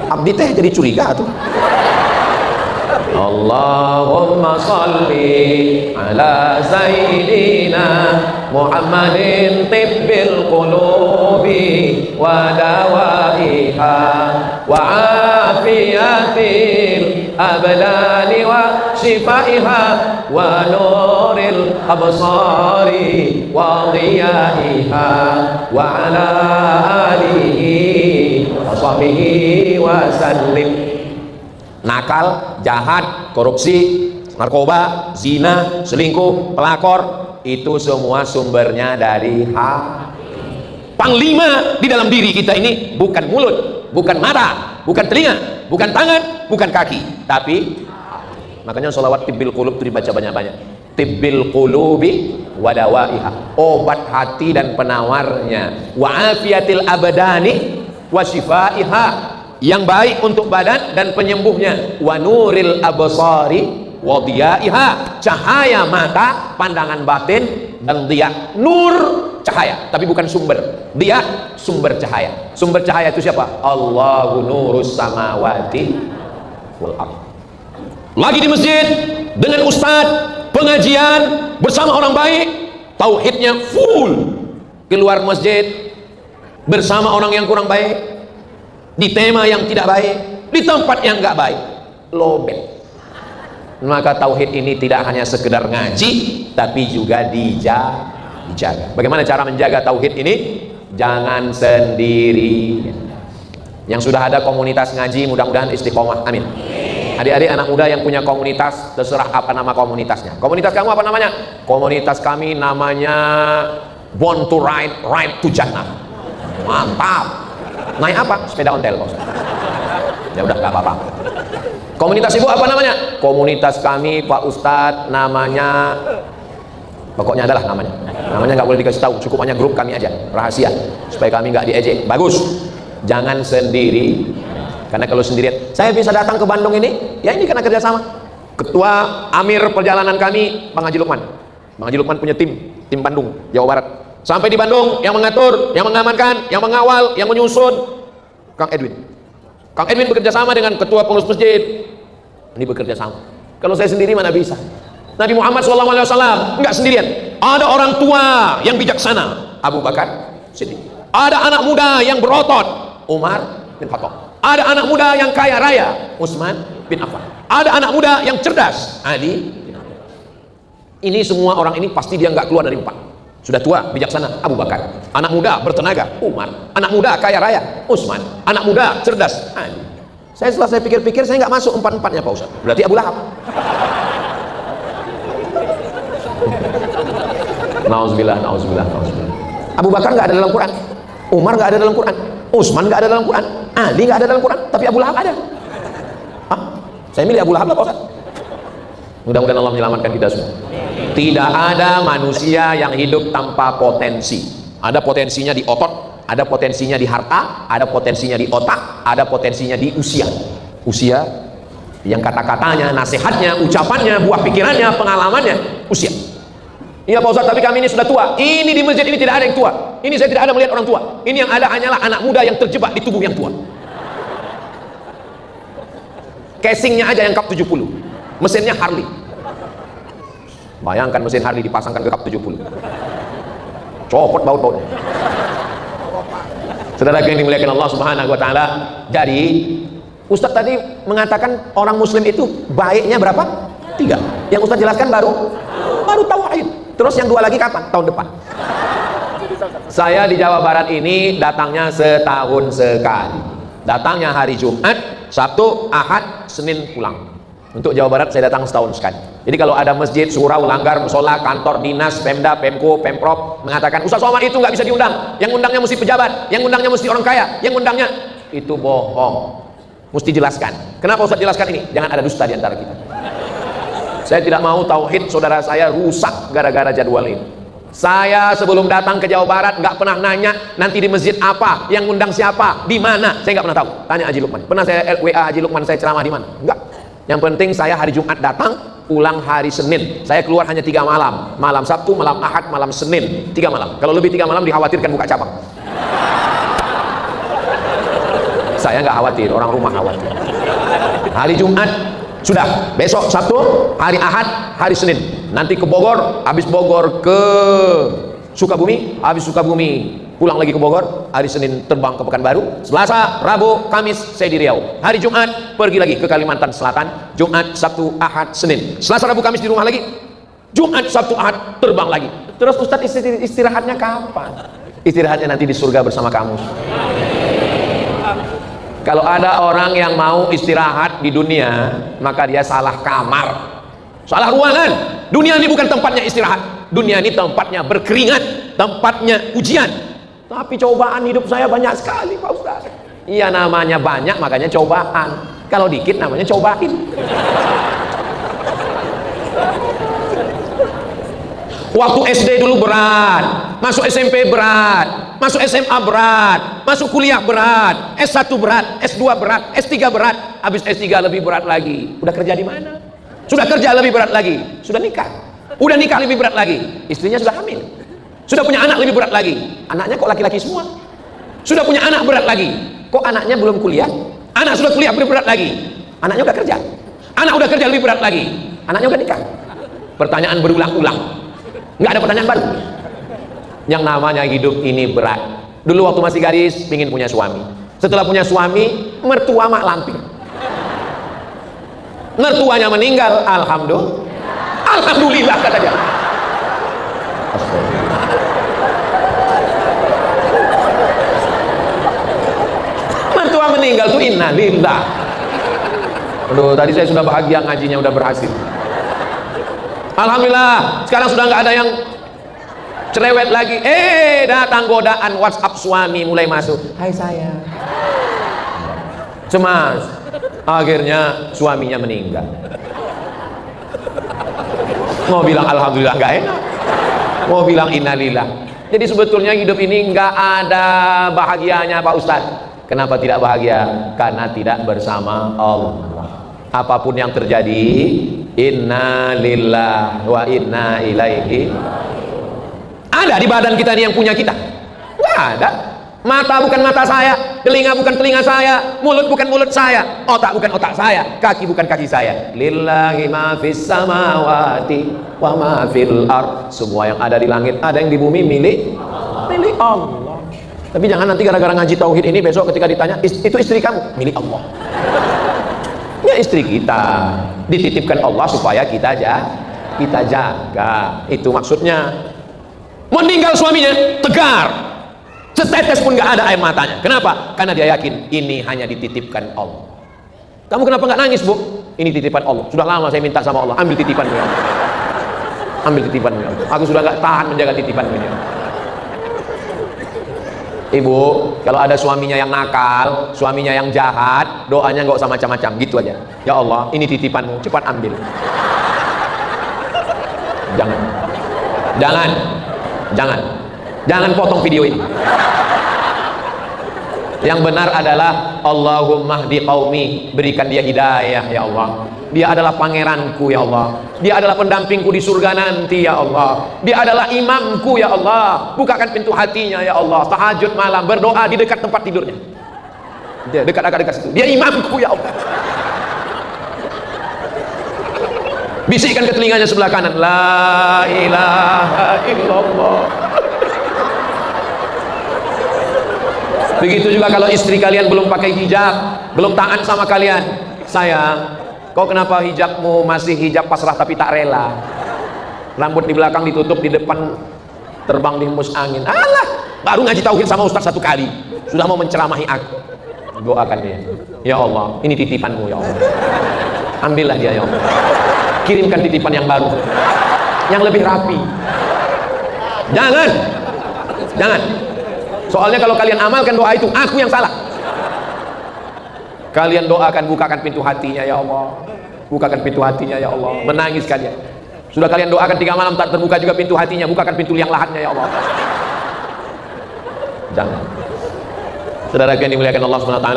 Abdi teh jadi curiga tuh. Allahumma salli ala Sayyidina Muhammadin tibbil qulubi wa dawaiha wa afiyatil abdani wa shifaiha wa nuril absari wa dhiyaiha wa ala alihi wa sahbihi wa sallim. Nakal, jahat, korupsi, narkoba, zina, selingkuh, pelakor, itu semua sumbernya dari hati. Panglima di dalam diri kita ini bukan mulut, bukan mata, bukan telinga, bukan tangan, bukan kaki, tapi makanya sholawat tibbil qulub itu dibaca banyak-banyak. tibbil qulubi wa dawaiha, obat hati dan penawarnya, wa afiyatil abdani wa shifaiha, yang baik untuk badan dan penyembuhnya, wa nuril absari wa diyaiha, cahaya mata, pandangan batin, dan dia. Nur cahaya, tapi bukan sumber. Dia sumber cahaya. Sumber cahaya itu siapa? Allahu nurus samawati wal ardh. Lagi di masjid dengan ustadz, pengajian bersama orang baik, tauhidnya full. Keluar masjid bersama orang yang kurang baik, di tema yang tidak baik, di tempat yang nggak baik, lobet. Maka tauhid ini tidak hanya sekedar ngaji, tapi juga dijaga. Bagaimana cara menjaga tauhid ini? Jangan sendiri. Yang sudah ada komunitas ngaji, mudah-mudahan istiqomah, amin. Adik-adik anak muda yang punya komunitas, terserah apa nama komunitasnya. Komunitas kamu apa namanya? Komunitas kami namanya Born to Ride, Ride to Jannah. Mantap. Naik apa? Sepeda ontel, Pak Ustaz. Ya udah, nggak apa-apa. Komunitas ibu apa namanya? Komunitas kami, Pak Ustadz, namanya, pokoknya adalah namanya. Namanya nggak boleh dikasih tahu, cukup hanya grup kami aja, rahasia, supaya kami nggak diejek. Bagus. Jangan sendiri. Karena kalau sendirian, saya bisa datang ke Bandung ini, ya ini karena kerjasama. Ketua Amir perjalanan kami, Bang Haji Lukman. Bang Haji Lukman punya tim Bandung, Jawa Barat. Sampai di Bandung, yang mengatur, yang mengamankan, yang mengawal, yang menyusun, Kang Edwin. Kang Edwin bekerja sama dengan ketua pengurus masjid. Ini bekerja sama. Kalau saya sendiri mana bisa? Nabi Muhammad SAW enggak sendirian. Ada orang tua yang bijaksana, Abu Bakar Siddiq. Ada anak muda yang berotot, Umar bin Khattab. Ada anak muda yang kaya raya, Utsman bin Affan. Ada anak muda yang cerdas, Ali bin Abi Thalib. Ini semua orang ini pasti dia nggak keluar dari empat. Sudah tua, bijaksana, Abu Bakar. Anak muda bertenaga, Umar. Anak muda kaya raya, Utsman. Anak muda cerdas, Ali. Setelah saya pikir-pikir, saya nggak masuk empat-empatnya, Pak Ustaz. Berarti Abu Lahab. Nauzubillah, nauzubillah, nauzubillah. Abu Bakar nggak ada dalam Quran, Umar nggak ada dalam Quran, Utsman nggak ada dalam Quran, Ali nggak ada dalam Quran, tapi Abu Lahab ada. Hah? Saya milih Abu Lahab lah, Pak Ustaz. Mudah-mudahan Allah menyelamatkan kita semua. Tidak ada manusia yang hidup tanpa potensi. Ada potensinya di otot, ada potensinya di harta, ada potensinya di otak, ada potensinya di usia. Usia yang kata-katanya, nasihatnya, ucapannya, buah pikirannya, pengalamannya, usia. Iya Pak Ustaz, tapi kami ini sudah tua. Ini di masjid ini tidak ada yang tua. Ini saya tidak ada melihat orang tua. Ini yang ada hanyalah anak muda yang terjebak di tubuh yang tua. Casingnya aja yang kap 70, mesinnya Harley. Bayangkan mesin Harley dipasangkan ke kap 70, copot baut-bautnya. Saudara yang dimuliakan Allah Subhanahu wa Ta'ala. Jadi Ustadz tadi mengatakan orang muslim itu baiknya berapa? 3. Yang Ustadz jelaskan baru tauhid. Terus yang 2 lagi kapan? Tahun depan. Saya di Jawa Barat ini datangnya setahun sekali. Datangnya hari Jumat, Sabtu, Ahad, Senin pulang. Untuk Jawa Barat saya datang setahun sekali. Jadi kalau ada masjid, surau, langgar, musola, kantor, dinas, Pemda, Pemko, Pemprov mengatakan Ustaz Somad itu nggak bisa diundang, yang undangnya mesti pejabat, yang undangnya mesti orang kaya, yang undangnya itu bohong. Mesti jelaskan. Kenapa Ustaz jelaskan ini? Jangan ada dusta di antara kita. Saya tidak mau tauhid saudara saya rusak gara-gara jadwal ini. Saya sebelum datang ke Jawa Barat nggak pernah nanya nanti di masjid apa, yang undang siapa, di mana. Saya nggak pernah tahu. Tanya Haji Lukman. Pernah saya WA Haji Lukman saya ceramah di mana? Enggak. Yang penting saya hari Jumat datang, pulang hari Senin. Saya keluar hanya 3 malam. Malam Sabtu, malam Ahad, malam Senin. 3 malam. Kalau lebih 3 malam dikhawatirkan buka cabang. Saya nggak khawatir, orang rumah khawatir. Hari Jumat sudah, besok Sabtu, hari Ahad, hari Senin. Nanti ke Bogor, habis Bogor ke Sukabumi, habis Sukabumi pulang lagi ke Bogor, hari Senin terbang ke Pekanbaru, Selasa, Rabu, Kamis saya di Riau. Hari Jumat pergi lagi ke Kalimantan Selatan, Jumat, Sabtu, Ahad, Senin. Selasa, Rabu, Kamis di rumah lagi. Jumat, Sabtu, Ahad terbang lagi. Terus Ustadz istirahatnya kapan? Istirahatnya nanti di surga bersama kamu. Kalau ada orang yang mau istirahat di dunia, maka dia salah kamar, salah ruangan. Dunia ini bukan tempatnya istirahat. Dunia ini tempatnya berkeringat, tempatnya ujian. Tapi cobaan hidup saya banyak sekali, Pak Ustaz. Iya, namanya banyak makanya cobaan. Kalau dikit namanya cobain. Waktu SD dulu berat, masuk SMP berat, masuk SMA berat, masuk kuliah berat, S1 berat, S2 berat, S3 berat, habis S3 lebih berat lagi. Udah kerja di mana? Sudah kerja lebih berat lagi. Sudah nikah. Udah nikah lebih berat lagi. Istrinya sudah hamil. Sudah punya anak lebih berat lagi. Anaknya kok laki-laki semua. Sudah punya anak berat lagi. Kok anaknya belum kuliah? Anak sudah kuliah lebih berat lagi. Anaknya udah kerja. Anak udah kerja lebih berat lagi. Anaknya udah nikah. Pertanyaan berulang-ulang. Nggak ada pertanyaan baru. Yang namanya hidup ini berat. Dulu waktu masih gadis ingin punya suami. Setelah punya suami, mertua mak lampir. Mertuanya meninggal, alhamdulillah kata dia. Mertua meninggal tuh innalillah. Aduh, tadi saya sudah bahagia ngajinya udah berhasil. Alhamdulillah, sekarang sudah nggak ada yang cerewet lagi. Datang godaan WhatsApp suami mulai masuk. Hai sayang. Cemas. Akhirnya suaminya meninggal. Mau bilang alhamdulillah nggak enak. Mau bilang innalillah. Jadi sebetulnya hidup ini nggak ada bahagianya Pak Ustadz. Kenapa tidak bahagia? Karena tidak bersama Allah. Apapun yang terjadi, inna lillah wa inna ilaihi. Ada di badan kita ini yang punya kita? Nggak ada. Mata bukan mata saya, telinga bukan telinga saya, mulut bukan mulut saya, otak bukan otak saya, kaki bukan kaki saya. Lillahi ma fis samawati wa ma fil ard. Semua yang ada di langit, ada yang di bumi milik Allah. Tapi jangan nanti gara-gara ngaji tauhid ini besok ketika ditanya, itu istri kamu? Milik Allah. Ya istri kita dititipkan Allah supaya kita jaga. Itu maksudnya. Meninggal suaminya tegar, setetes pun nggak ada air matanya. Kenapa? Karena dia yakin ini hanya dititipkan Allah. Kamu kenapa nggak nangis, Bu? Ini titipan Allah. Sudah lama saya minta sama Allah, ambil titipanmu ya Allah. Ambil titipanmu ya Allah. Aku sudah nggak tahan menjaga titipanmu ya Allah. Ibu, kalau ada suaminya yang nakal, suaminya yang jahat, doanya nggak usah macam-macam, gitu aja. Ya Allah, ini titipanmu, cepat ambil. Jangan potong video ini. Yang benar adalah Allahumma hdi qaumi, berikan dia hidayah ya Allah. Dia adalah pangeranku ya Allah. Dia adalah pendampingku di surga nanti ya Allah. Dia adalah imamku ya Allah. Bukakan pintu hatinya ya Allah. Tahajud malam berdoa di dekat tempat tidurnya. Dia dekat situ. Dia imamku ya Allah. Bisikkan ke telinganya sebelah kanan, la ilaha illallah. Begitu juga kalau istri kalian belum pakai hijab, belum taat sama kalian. Sayang, kau kenapa hijabmu masih hijab pasrah tapi tak rela? Rambut di belakang ditutup, di depan terbang di hembus angin. Alah, baru ngaji tauhid sama ustaz satu kali, sudah mau menceramahi aku. Doakan dia. Ya Allah, ini titipanmu ya Allah. Ambillah dia ya Allah. Kirimkan titipan yang baru, yang lebih rapi. Jangan. Soalnya kalau kalian amalkan doa itu, aku yang salah. Kalian doakan, bukakan pintu hatinya ya Allah. Bukakan pintu hatinya ya Allah. Menangis kalian. Sudah kalian doakan 3 malam tak terbuka juga pintu hatinya, bukakan pintu liang lahatnya ya Allah. Jangan. Saudara yang dimuliakan Allah SWT,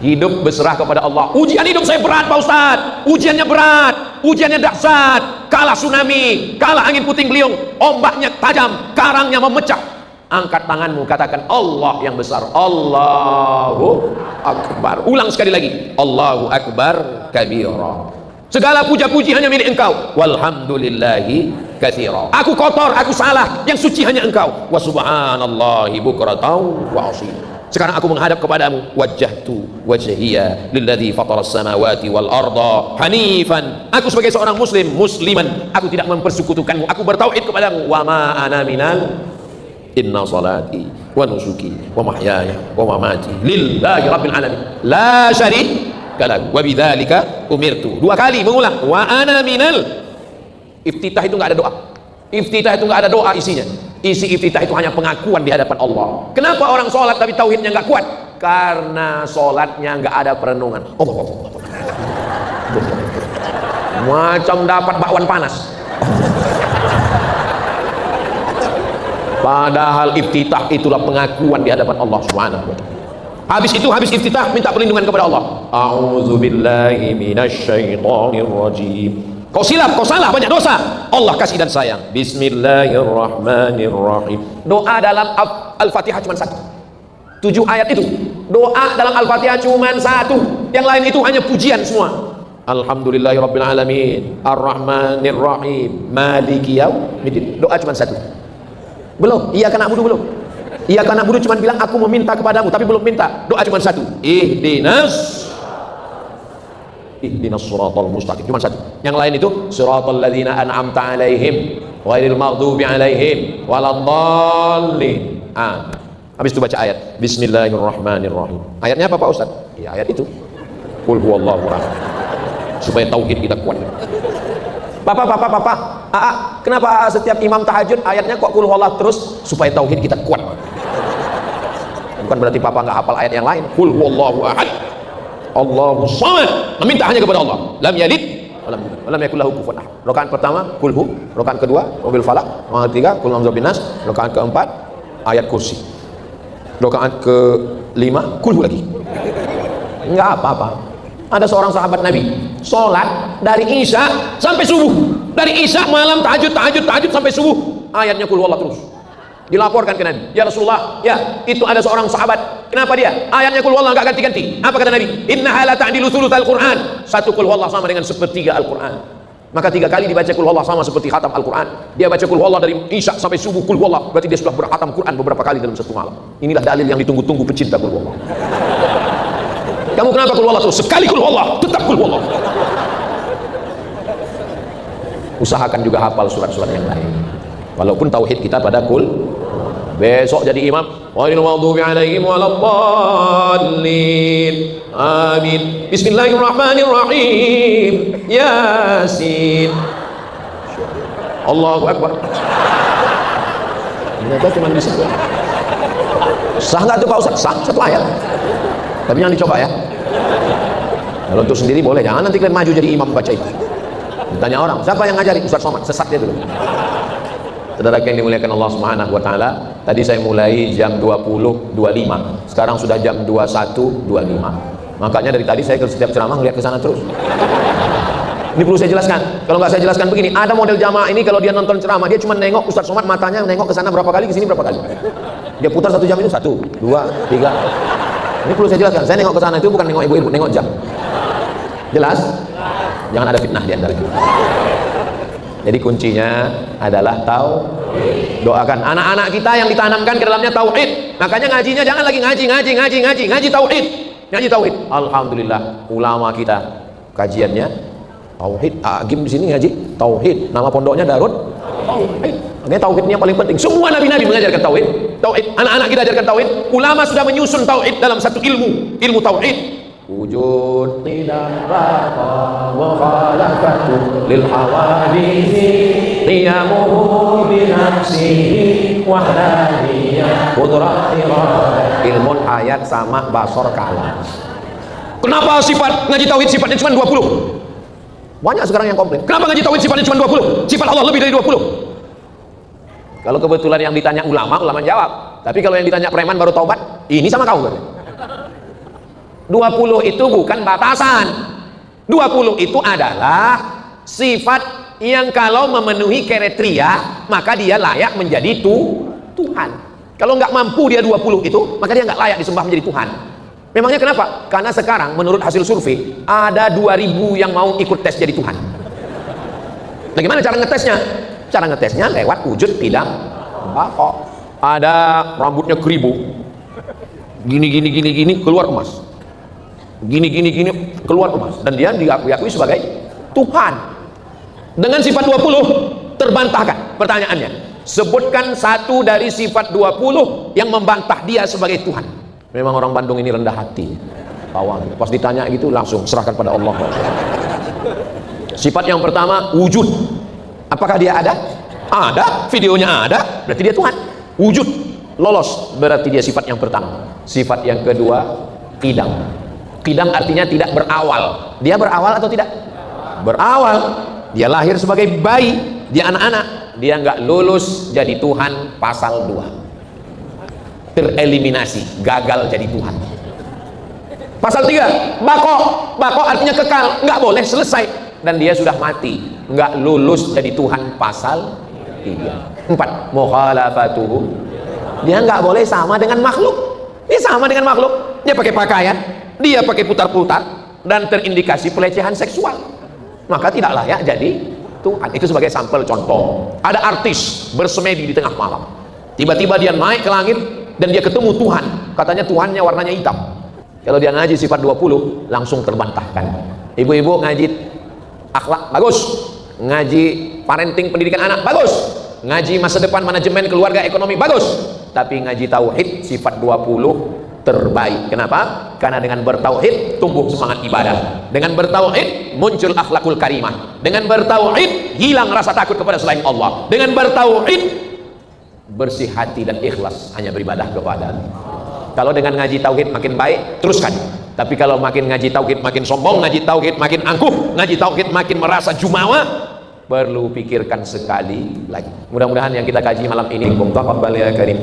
hidup berserah kepada Allah. Ujian hidup saya berat Pak Ustaz. Ujiannya berat, ujiannya dahsyat. Kalah tsunami, kalah angin puting beliung, ombaknya tajam, karangnya memecah. Angkat tanganmu, katakan Allah yang besar. Allahu Akbar. Ulang sekali lagi, Allahu Akbar kabira. Segala puja-puji hanya milik Engkau. Walhamdulillahi katsira. Aku kotor, aku salah, yang suci hanya Engkau. Wa subhanallahi bukratan wa asila. Sekarang aku menghadap kepadamu. Wajjahtu wajhiya lilladzi fataras samawati wal arda hanifan. Aku sebagai seorang musliman, aku tidak mempersekutukanmu. Aku bertauhid kepadamu. Wa ma ana minal inna salati wa nusuki wa mahyaya wa mamati lillahi rabbil alamin la syarika lahu wa bidzalika umirtu. 2 kali mengulang wa ana minal. Iftitah itu enggak ada doa. Iftitah itu enggak ada doa isinya. Isi iftitah itu hanya pengakuan di hadapan Allah. Kenapa orang sholat tapi tauhidnya enggak kuat? Karena sholatnya enggak ada perenungan. Allah. Macam dapat bakwan panas. Padahal iftitah itulah pengakuan di hadapan Allah Subhanahu wa taala. Habis itu, habis iftitah, minta perlindungan kepada Allah. A'udzubillahi minasyaitonirrajim. Kau silap, kau salah, banyak dosa. Allah kasih dan sayang. Bismillahirrahmanirrahim. Doa dalam Al-Fatihah cuma satu. 7 ayat itu. Doa dalam Al-Fatihah cuma satu. Yang lain itu hanya pujian semua. Alhamdulillahirabbil alamin, Ar-Rahmanirrahim, Maliki yaumiddin. Doa cuma satu. Belum, iyyaka na'budu belum. Iyyaka na'budu cuma bilang aku meminta kepadamu, tapi belum minta. Doa cuma satu. Ihdinas shiratal mustaqim, cuma satu. Yang lain itu shiratal ladzina an'amta 'alaihim ghairil maghdubi 'alaihim waladdallin. Habis itu baca ayat Bismillahirrahmanirrahim. Ayatnya apa Pak Ustaz? Ya ayat itu. Qul huwallahu ahad. Supaya tauhid kita kuat. Papa, kenapa setiap imam tahajud ayatnya kok qul huwallahu terus? Supaya tauhid kita kuat. Bukan berarti papa nggak hafal ayat yang lain. Qul huwallahu ahad, Allahu samad. Meminta hanya kepada Allah. Lam yalid walam yakul lahu kufuwan ahad. Rakaat pertama qul hu, rakaat kedua wabil falaq, rakaat ketiga qul a'udzu binnas, rakaat keempat ayat kursi, rakaat kelima qul hu lagi. Enggak apa-apa. Ada seorang sahabat Nabi sholat dari Isya sampai subuh, dari Isya malam tahajud sampai subuh, ayatnya qul huwallahu terus. Dilaporkan ke Nabi, ya Rasulullah, ya itu ada seorang sahabat, kenapa dia ayatnya qul huwallahu enggak ganti-ganti? Apa kata Nabi? Innaha la ta'dilu thulutsal Qur'an. Satu qul huwallahu sama dengan sepertiga Al-Qur'an. Maka 3 kali dibaca qul huwallahu sama seperti khatam Al-Qur'an. Dia baca qul huwallahu dari Isya sampai subuh qul huwallahu, berarti dia sudah berkhatam Qur'an beberapa kali dalam satu malam. Inilah dalil yang ditunggu-tunggu pecinta qul huwallahu. Kamu kenapa qul huwallahu terus? Sekali qul huwallahu, tetap qul huwallahu. Usahakan juga hafal surat-surat yang lain. Walaupun tauhid kita pada qul. Besok jadi imam, ghairil maghdubi 'alaihim waladdallin. Amin. Bismillahirrahmanirrahim. Yasin. Allahu akbar. Ternyata cuma di situ. Sah nggak tuh Pak Ustaz? Sah, satu ayat. Tapi jangan dicoba ya. Kalau untuk sendiri boleh, jangan nanti kalian maju jadi imam baca itu. Ditanya orang, siapa yang ngajari? Ustaz Somad, sesat dia dulu. Saudara yang dimuliakan Allah Subhanahu wa taala, tadi saya mulai jam 20.25. Sekarang sudah jam 21.25. Makanya dari tadi saya ke setiap ceramah ngeliat ke sana terus. Ini perlu saya jelaskan. Kalau nggak saya jelaskan begini, ada model jamaah ini kalau dia nonton ceramah, dia cuma nengok Ustaz Somad, matanya nengok ke sana berapa kali, ke sini berapa kali. Dia putar 1 jam itu 1, 2, 3. Ini perlu saya jelaskan, saya nengok ke sana itu bukan nengok ibu-ibu, nengok jam. Jelas? Jangan ada fitnah di antara kita. Jadi kuncinya adalah tauhid. Doakan anak-anak kita yang ditanamkan ke dalamnya tauhid. Makanya ngajinya jangan lagi ngaji tauhid. Ngaji tauhid. Alhamdulillah ulama kita kajiannya tauhid. Agim di sini ngaji tauhid. Nama pondoknya Darut Tauhid. Makanya tauhidnya paling penting. Semua nabi-nabi mengajarkan tauhid. Tauhid. Anak-anak kita ajarkan tauhid. Ulama sudah menyusun tauhid dalam satu ilmu tauhid. Wujud tidak baqa mukhalafatu lil hawadisi qiyamuhu bi nafsihi wahdaniyah qudrat iradah. Ilmun ayat sama basor kalam. Kenapa sifat ngaji tauhid sifatnya cuma 20? Banyak sekarang yang komplain. Kenapa ngaji tauhid sifatnya cuma 20? Sifat Allah lebih dari 20. Kalau kebetulan yang ditanya ulama jawab. Tapi kalau yang ditanya preman baru taubat, ini sama kau berarti. 20 itu bukan batasan. 20 itu adalah sifat yang kalau memenuhi kriteria maka dia layak menjadi Tuhan. Kalau nggak mampu dia 20 itu, maka dia nggak layak disembah menjadi Tuhan. Memangnya kenapa? Karena sekarang menurut hasil survei ada 2000 yang mau ikut tes jadi Tuhan. Bagaimana cara ngetesnya? Cara ngetesnya lewat wujud tidak baqa. Ada rambutnya keribu, gini keluar emas, gini keluar emas, dan dia diakui sebagai Tuhan. Dengan sifat 20 terbantahkan. Pertanyaannya, sebutkan satu dari sifat 20 yang membantah dia sebagai Tuhan. Memang orang Bandung ini rendah hati. Bawang. Pas ditanya gitu langsung serahkan pada Allah. Sifat yang pertama wujud. Apakah dia ada? Ada, videonya ada, berarti dia Tuhan. Wujud, lolos, berarti dia sifat yang pertama. Sifat yang kedua qidam. Qidam artinya tidak berawal. Dia berawal atau tidak? Berawal. Dia lahir sebagai bayi, dia anak-anak, dia nggak lulus jadi Tuhan pasal 2, tereliminasi, gagal jadi Tuhan. Pasal 3, bako, bako artinya kekal, nggak boleh selesai, dan dia sudah mati, nggak lulus jadi Tuhan pasal 3. 4, mukhalafatuhu, dia nggak boleh sama dengan makhluk. Dia sama dengan makhluk, dia pakai pakaian, dia pakai putar-putar, dan terindikasi pelecehan seksual, maka tidak layak jadi Tuhan. Itu sebagai sampel contoh. Ada artis bersemedi di tengah malam, tiba-tiba dia naik ke langit dan dia ketemu Tuhan, katanya Tuhannya warnanya hitam. Kalau dia ngaji sifat 20 langsung terbantahkan. Ibu-ibu ngaji akhlak bagus, ngaji parenting pendidikan anak bagus, ngaji masa depan manajemen keluarga ekonomi bagus, tapi ngaji tauhid sifat 20 terbaik. Kenapa? Karena dengan bertauhid tumbuh semangat ibadah, dengan bertauhid muncul akhlakul karimah, dengan bertauhid hilang rasa takut kepada selain Allah, dengan bertauhid bersih hati dan ikhlas hanya beribadah kepada Allah. Kalau dengan ngaji tauhid makin baik, teruskan. Tapi kalau makin ngaji tauhid makin sombong, ngaji tauhid makin angkuh, ngaji tauhid makin merasa jumawa, perlu pikirkan sekali lagi. Mudah-mudahan yang kita kaji malam ini, taqabbal ya karim.